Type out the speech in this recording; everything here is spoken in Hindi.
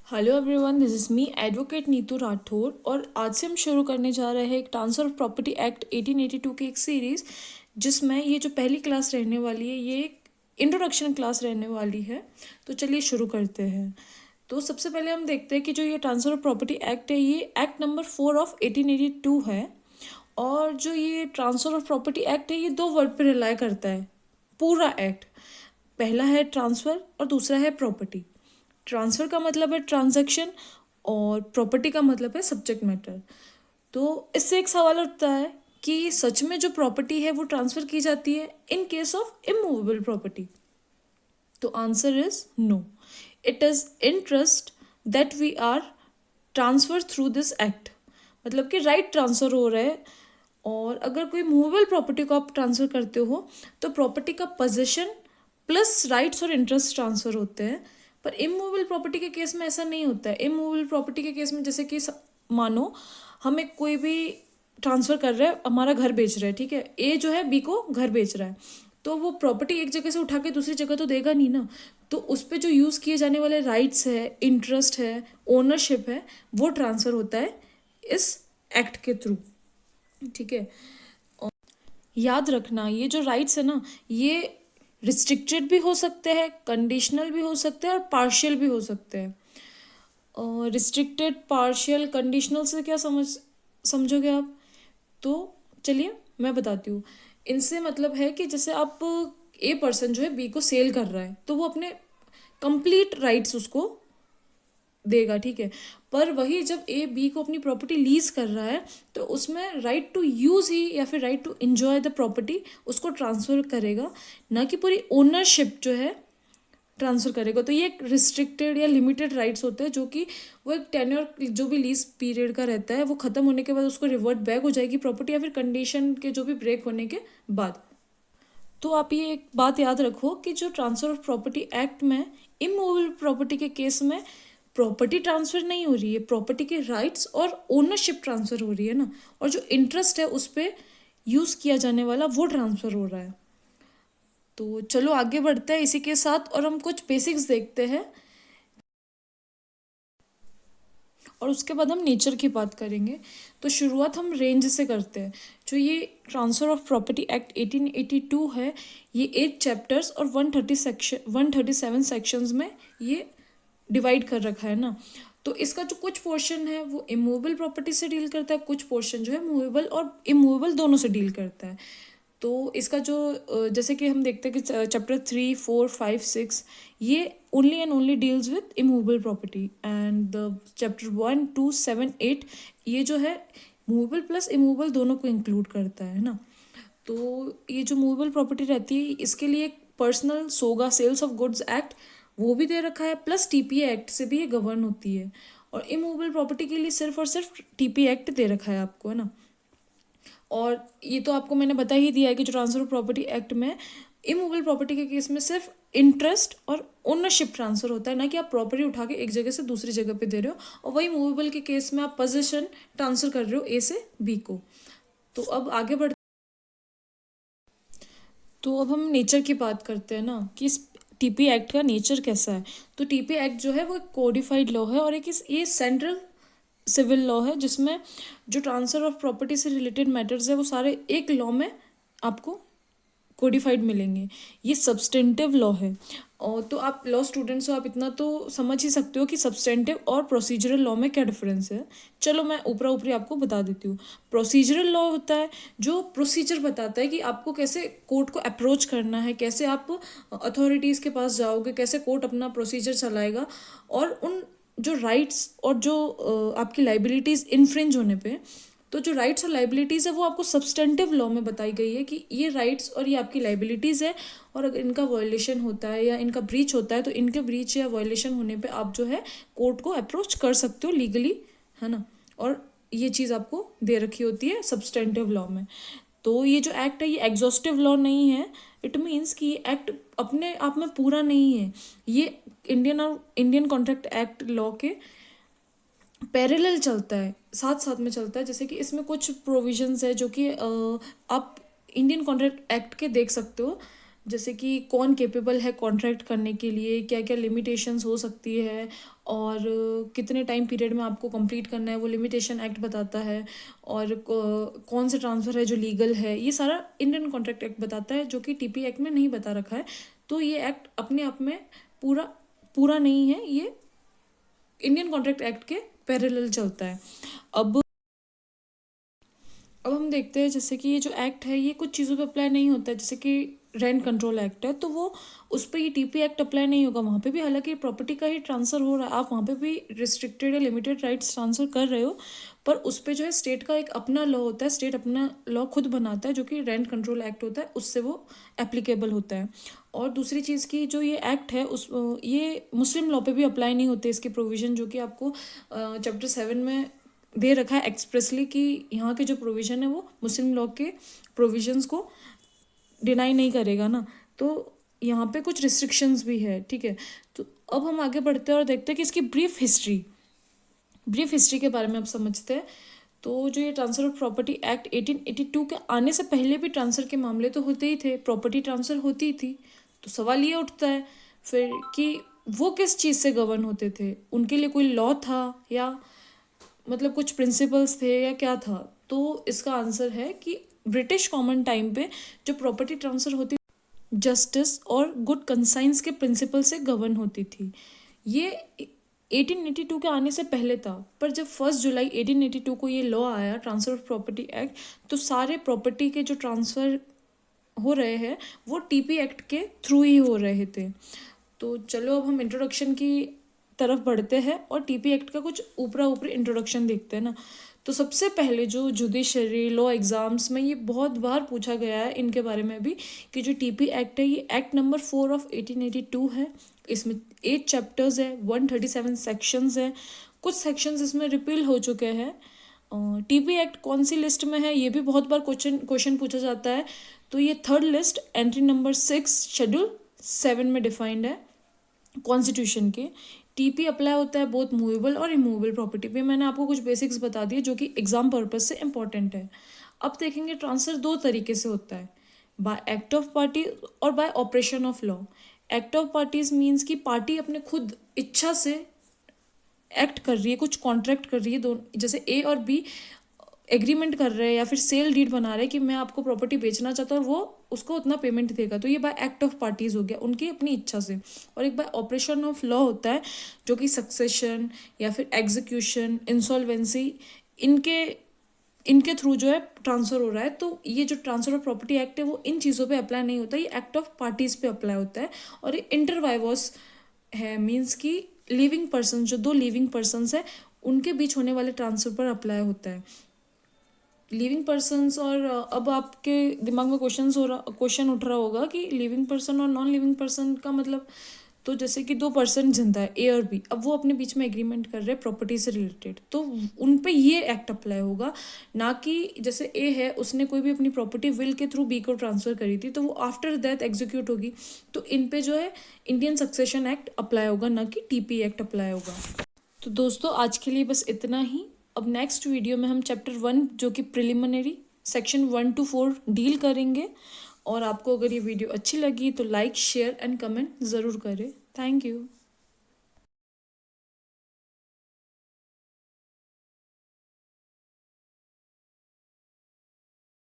Hello everyone, this is me advocate Neetu Rathore और आज से हम शुरू करने जा रहे हैं एक ट्रांसफ़र ऑफ प्रॉपर्टी एक्ट 1882 की एक सीरीज़, जिसमें ये जो पहली क्लास रहने वाली है ये एक इंट्रोडक्शन क्लास रहने वाली है। तो चलिए शुरू करते हैं। तो सबसे पहले हम देखते हैं कि जो ये ट्रांसफ़र ऑफ प्रॉपर्टी एक्ट है ये एक्ट नंबर 4 ऑफ 1882 है। और जो ये ट्रांसफ़र ऑफ प्रॉपर्टी एक्ट है ये दो वर्ड पर रिलाई करता है पूरा एक्ट। पहला है ट्रांसफ़र और दूसरा है प्रॉपर्टी। ट्रांसफ़र का मतलब है ट्रांजैक्शन और प्रॉपर्टी का मतलब है सब्जेक्ट मैटर। तो इससे एक सवाल उठता है कि सच में जो प्रॉपर्टी है वो ट्रांसफ़र की जाती है in case of immovable property. तो answer is no, it is interest that we are transfer through this act. मतलब कि राइट ट्रांसफ़र हो रहा है। और अगर कोई मूवेबल प्रॉपर्टी को आप ट्रांसफ़र करते हो तो प्रॉपर्टी का पोजीशन प्लस राइट्स और इंटरेस्ट ट्रांसफ़र होते हैं। पर इमूवेबल प्रॉपर्टी के केस में ऐसा नहीं होता है। इमूवेबल प्रॉपर्टी के केस में जैसे कि मानो हमें कोई भी ट्रांसफ़र कर रहा है, हमारा घर बेच रहा है, ठीक है, ए जो है बी को घर बेच रहा है, तो वो प्रॉपर्टी एक जगह से उठा के दूसरी जगह तो देगा नहीं ना। तो उस पर जो यूज़ किए जाने वाले राइट्स है, इंटरेस्ट है, ओनरशिप है, वो ट्रांसफ़र होता है इस एक्ट के थ्रू, ठीक है। याद रखना ये जो राइट्स है ना, ये रिस्ट्रिक्टेड भी हो सकते हैं, कंडीशनल भी हो सकते हैं और पार्शियल भी हो सकते हैं। रिस्ट्रिक्टेड, पार्शियल, कंडीशनल से क्या समझोगे आप? तो चलिए मैं बताती हूँ। इनसे मतलब है कि जैसे आप ए पर्सन जो है बी को सेल कर रहा है तो वो अपने कंप्लीट राइट्स उसको देगा, ठीक है। पर वही जब ए बी को अपनी प्रॉपर्टी लीज कर रहा है तो उसमें राइट टू यूज़ ही या फिर right to enjoy the property उसको ट्रांसफ़र करेगा, ना कि पूरी ओनरशिप जो है ट्रांसफ़र करेगा। तो ये एक रिस्ट्रिक्टेड या लिमिटेड राइट्स होते हैं जो कि वो एक टेन्योर जो भी लीज पीरियड का रहता है वो ख़त्म होने के बाद उसको रिवर्ट बैक हो जाएगी प्रॉपर्टी, या फिर कंडीशन के जो भी ब्रेक होने के बाद। तो आप ये एक बात याद रखो कि जो ट्रांसफ़र ऑफ प्रॉपर्टी एक्ट में इमूवेबल प्रॉपर्टी के केस में प्रॉपर्टी ट्रांसफ़र नहीं हो रही है, प्रॉपर्टी के राइट्स और ओनरशिप ट्रांसफ़र हो रही है ना। और जो इंटरेस्ट है उस पर यूज़ किया जाने वाला वो ट्रांसफ़र हो रहा है। तो चलो आगे बढ़ते हैं इसी के साथ और हम कुछ बेसिक्स देखते हैं और उसके बाद हम नेचर की बात करेंगे। तो शुरुआत हम रेंज से करते हैं। जो ये ट्रांसफ़र ऑफ प्रॉपर्टी एक्ट 1882 है, ये 8 चैप्टर्स और 137 सेक्शंस में ये डिवाइड कर रखा है ना। तो इसका जो कुछ पोर्शन है वो इमूवेबल प्रॉपर्टी से डील करता है, कुछ पोर्शन जो है मूवेबल और इमूवेबल दोनों से डील करता है। तो इसका जो जैसे कि हम देखते हैं कि चैप्टर 3, 4, 5, 6 ये only and only deals with immovable property, and the chapter 1, 2, 7, 8 ये जो है मूवेबल प्लस इमूवेबल दोनों को इंक्लूड करता है ना। तो ये जो मूवेबल प्रॉपर्टी रहती है इसके लिए एक पर्सनल सोगा सेल्स ऑफ गुड्स एक्ट वो भी दे रखा है, प्लस टीपीए एक्ट से भी ये गवर्न होती है। और इमूवेबल प्रॉपर्टी के लिए सिर्फ और सिर्फ टीपीए एक्ट दे रखा है आपको, है ना। और ये तो आपको मैंने बता ही दिया है कि जो ट्रांसफर ऑफ प्रॉपर्टी एक्ट में इमूवेबल प्रॉपर्टी के केस में सिर्फ इंटरेस्ट और ओनरशिप ट्रांसफर होता है, ना कि आप प्रॉपर्टी उठा के एक जगह से दूसरी जगह पे दे रहे हो। और वही मूवेबल के केस में आप पोजीशन ट्रांसफर कर रहे हो ए से बी को। तो अब आगे बढ़ तो अब हम नेचर की बात करते हैं ना कि इस टीपी एक्ट का नेचर कैसा है। तो टीपी एक्ट जो है वो एक कोडिफाइड लॉ है और एक ये सेंट्रल सिविल लॉ है, जिसमें जो ट्रांसफर ऑफ प्रॉपर्टी से रिलेटेड मैटर्स है वो सारे एक लॉ में आपको कोडिफाइड मिलेंगे। ये सब्सटेंटिव लॉ है। और तो आप लॉ स्टूडेंट्स हो, आप इतना तो समझ ही सकते हो कि सब्सटेंटिव और प्रोसीजरल लॉ में क्या डिफरेंस है। चलो मैं ऊपरी ऊपरी आपको बता देती हूँ। प्रोसीजरल लॉ होता है जो प्रोसीजर बताता है कि आपको कैसे कोर्ट को अप्रोच करना है, कैसे आप अथॉरिटीज़ के पास जाओगे, कैसे कोर्ट अपना प्रोसीजर चलाएगा। और उन जो राइट्स और जो आपकी लाइबिलिटीज़ इन्फ्रिंज होने पे, तो जो राइट्स और लाइबिलिटीज़ है वो आपको सब्सटेंटिव लॉ में बताई गई है कि ये राइट्स और ये आपकी लाइबिलिटीज़ है। और अगर इनका वायलेशन होता है या इनका ब्रीच होता है तो इनके ब्रीच या वायलेशन होने पे आप जो है कोर्ट को अप्रोच कर सकते हो लीगली, है ना। और ये चीज़ आपको दे रखी होती है सब्सटेंटिव लॉ में। तो ये जो एक्ट है ये एग्जॉस्टिव लॉ नहीं है। इट मीन्स कि ये एक्ट अपने आप में पूरा नहीं है। ये इंडियन कॉन्ट्रैक्ट एक्ट लॉ के पैरेलल चलता है, साथ साथ में चलता है। जैसे कि इसमें कुछ प्रोविजंस है जो कि आप इंडियन कॉन्ट्रैक्ट एक्ट के देख सकते हो। जैसे कि कौन केपेबल है कॉन्ट्रैक्ट करने के लिए, क्या क्या लिमिटेशंस हो सकती है, और कितने टाइम पीरियड में आपको कंप्लीट करना है वो लिमिटेशन एक्ट बताता है, और कौन से ट्रांसफ़र है जो लीगल है, ये सारा इंडियन कॉन्ट्रैक्ट एक्ट बताता है, जो कि टीपी एक्ट में नहीं बता रखा है। तो ये एक्ट अपने आप में पूरा पूरा नहीं है, ये इंडियन कॉन्ट्रैक्ट एक्ट के पैरेलल चलता है। अब हम देखते हैं जैसे कि ये जो एक्ट है ये कुछ चीज़ों पे अप्लाई नहीं होता है, जैसे कि रेंट कंट्रोल एक्ट है, तो वो उस पर ये टीपी एक्ट अप्लाई नहीं होगा वहाँ पे भी, हालांकि प्रॉपर्टी का ही ट्रांसफ़र हो रहा है, आप वहाँ पे भी रिस्ट्रिक्टेड या लिमिटेड राइट्स ट्रांसफ़र कर रहे हो, पर उस पर जो है स्टेट का एक अपना लॉ होता है, स्टेट अपना लॉ खुद बनाता है, जो कि रेंट कंट्रोल एक्ट होता है, उससे वो एप्लीकेबल होता है। और दूसरी चीज़ की जो ये एक्ट है उस ये मुस्लिम लॉ पे भी अप्लाई नहीं होते इसके प्रोविज़न, जो कि आपको चैप्टर 7 में दे रखा है एक्सप्रेसली कि यहाँ के जो प्रोविज़न है वो मुस्लिम लॉ के प्रोविजंस को डिनाई नहीं करेगा ना, तो यहाँ पे कुछ रिस्ट्रिक्शंस भी है, ठीक है। तो अब हम आगे बढ़ते हैं और देखते हैं कि इसकी ब्रीफ हिस्ट्री के बारे में आप समझते हैं। तो जो ये ट्रांसफ़र ऑफ प्रॉपर्टी एक्ट 1882 के आने से पहले भी ट्रांसफ़र के मामले तो होते ही थे, प्रॉपर्टी ट्रांसफ़र होती थी। तो सवाल ये उठता है फिर कि वो किस चीज़ से गवर्न होते थे, उनके लिए कोई लॉ था या मतलब कुछ प्रिंसिपल्स थे या क्या था। तो इसका आंसर है कि ब्रिटिश कॉमन टाइम पे जो प्रॉपर्टी ट्रांसफ़र होती जस्टिस और गुड कंसाइंस के प्रिंसिपल से गवर्न होती थी। ये 1882 के आने से पहले था, पर जब 1 जुलाई 1882 को ये लॉ आया ट्रांसफ़र ऑफ प्रॉपर्टी एक्ट, तो सारे प्रॉपर्टी के जो ट्रांसफ़र हो रहे हैं वो टीपी एक्ट के थ्रू ही हो रहे थे। तो चलो अब हम इंट्रोडक्शन की तरफ बढ़ते हैं और टीपी एक्ट का कुछ ऊपरा ऊपरी इंट्रोडक्शन देखते हैं ना। तो सबसे पहले जो जुडिशरी लॉ एग्ज़ाम्स में ये बहुत बार पूछा गया है इनके बारे में भी, कि जो टीपी एक्ट है ये एक्ट नंबर 4 ऑफ 1882 है। इसमें 8 चैप्टर्स है, 137 सेक्शंस है, कुछ सेक्शंस इसमें रिपील हो चुके हैं। टीपी एक्ट कौन सी लिस्ट में है ये भी बहुत बार क्वेश्चन पूछा जाता है। तो ये 3rd list entry number 6 schedule 7 में डिफाइंड है कॉन्स्टिट्यूशन के। टीपी अप्लाई होता है बोथ मूवेबल और इमूवेबल प्रॉपर्टी पे। मैंने आपको कुछ बेसिक्स बता दिए जो कि एग्जाम पर्पज से इंपॉर्टेंट है। अब देखेंगे ट्रांसफर 2 तरीके से होता है, बाय एक्ट ऑफ पार्टी और bye operation of law. Act of parties means कि पार्टी अपने खुद इच्छा से एक्ट कर रही है, कुछ कॉन्ट्रैक्ट कर रही है, दोनों जैसे ए और बी एग्रीमेंट कर रहे हैं या फिर सेल डीड बना रहे हैं कि मैं आपको प्रॉपर्टी बेचना चाहता हूँ और वो उसको उतना पेमेंट देगा, तो ये बाय एक्ट ऑफ पार्टीज हो गया उनकी अपनी इच्छा से। और एक बाय ऑपरेशन ऑफ लॉ होता है जो कि सक्सेशन या फिर एग्जीक्यूशन, इंसॉल्वेंसी, इनके थ्रू जो है ट्रांसफ़र हो रहा है। तो ये जो ट्रांसफ़र ऑफ प्रॉपर्टी एक्ट है वो इन चीज़ों पे अप्लाई नहीं होता, ये एक्ट ऑफ पार्टीज़ पे अप्लाई होता है। और ये इंटरवाइवोस है, मीन्स कि लिविंग पर्सन, जो 2 लिविंग पर्सनस है उनके बीच होने वाले ट्रांसफ़र पर अप्लाई होता है। लिविंग पर्सनस और अब आपके दिमाग में क्वेश्चन उठ रहा होगा कि लिविंग पर्सन और नॉन लिविंग पर्सन का मतलब, तो जैसे कि 2 पर्सन जिंदा है ए और बी, अब वो अपने बीच में एग्रीमेंट कर रहे हैं प्रॉपर्टी से रिलेटेड, तो उन पे ये एक्ट अप्लाई होगा, ना कि जैसे ए है उसने कोई भी अपनी प्रॉपर्टी विल के थ्रू बी को ट्रांसफ़र करी थी तो वो आफ्टर डेथ एग्जीक्यूट होगी, तो इन पे जो है इंडियन सक्सेशन एक्ट अप्लाई होगा, ना कि टीपी एक्ट अप्लाई होगा। तो दोस्तों आज के लिए बस इतना ही। अब नेक्स्ट वीडियो में हम चैप्टर 1 जो कि प्रिलिमिनरी सेक्शन 1 to 4 डील करेंगे। और आपको अगर ये वीडियो अच्छी लगी तो लाइक, शेयर एंड कमेंट ज़रूर करें। Thank you.